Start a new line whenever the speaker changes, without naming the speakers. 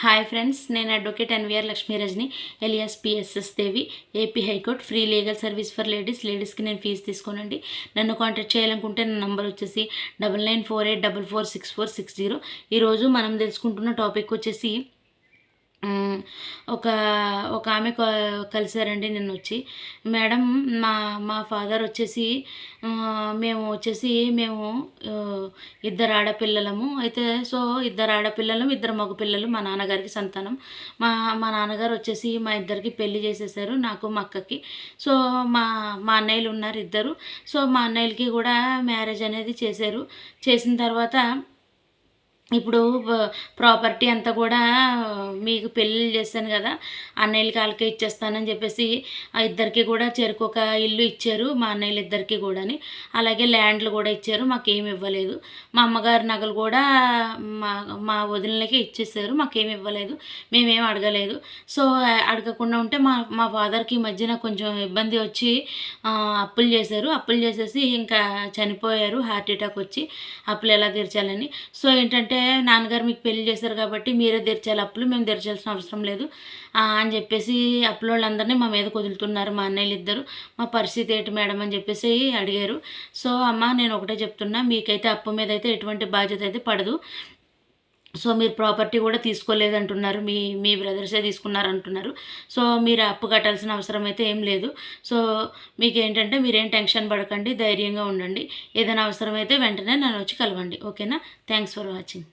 Hi friends, నేను advocate NVR Lakshmi Rajani alias PSS Devi, AP high court free legal service for లేడీస్కి నేను fee తీసుకోనండి. నన్ను contact చేయాలనుకుంటే నా నంబర్ వచ్చేసి 9948446460. ఈరోజు మనం తెలుసుకుంటున్న టాపిక్ వచ్చేసి ఒక ఒక ఆమె కలిసారండి నిన్న వచ్చి. మేడం, మా మా ఫాదర్ వచ్చేసి మేము ఇద్దరు ఆడపిల్లలము. అయితే ఇద్దరు ఆడపిల్లలు, ఇద్దరు మగపిల్లలు మా నాన్నగారికి సంతానం. మా మా నాన్నగారు వచ్చేసి మా ఇద్దరికి పెళ్లి చేసేసారు, నాకు మా అక్కకి. సో మా మా అన్నయ్యలు ఉన్నారు ఇద్దరు. మా అన్నయ్యలకి కూడా మ్యారేజ్ అనేది చేశారు. చేసిన తర్వాత ఇప్పుడు ప్రాపర్టీ అంతా కూడా మీకు పెళ్ళిళ్ళు చేశాను కదా, అన్నయ్యలకి వాళ్ళకే ఇచ్చేస్తానని చెప్పేసి ఆ ఇద్దరికి కూడా చెరుకు ఒక ఇల్లు ఇచ్చారు, మా అన్నయ్యలు ఇద్దరికి కూడాని. అలాగే ల్యాండ్లు కూడా ఇచ్చారు, మాకేమి ఇవ్వలేదు. మా అమ్మగారి నగలు కూడా మా మా వదినలకి ఇచ్చేసారు, మాకేమి ఇవ్వలేదు, మేమేం అడగలేదు. అడగకుండా ఉంటే మా ఫాదర్కి ఈ మధ్యన కొంచెం ఇబ్బంది వచ్చి అప్పులు చేశారు. అప్పులు చేసేసి ఇంకా చనిపోయారు, హార్ట్ అటాక్ వచ్చి. అప్పులు ఎలా తీర్చాలని. ఏంటంటే, నాన్నగారు మీకు పెళ్లి చేశారు కాబట్టి మీరే తీర్చాలి అప్పులు, మేము తీర్చాల్సిన అవసరం లేదు అని చెప్పేసి అప్పుల వాళ్ళందరినీ మా మీద వదులుతున్నారు. మా అన్నయ్యలు ఇద్దరు మా పరిస్థితి ఏంటి మేడం అని చెప్పేసి అడిగారు. అమ్మ, నేను ఒకటే చెప్తున్నా, మీకైతే అప్పు మీద అయితే ఎటువంటి బాధ్యత అయితే పడదు. మీరు ప్రాపర్టీ కూడా తీసుకోలేదంటున్నారు, మీ బ్రదర్సే తీసుకున్నారంటున్నారు. మీరు అప్పు కట్టాల్సిన అవసరం అయితే ఏం లేదు. మీకు ఏంటంటే, మీరేం టెన్షన్ పడకండి, ధైర్యంగా ఉండండి. ఏదైనా అవసరమైతే వెంటనే నన్ను వచ్చి కలవండి. ఓకేనా? Thanks for watching.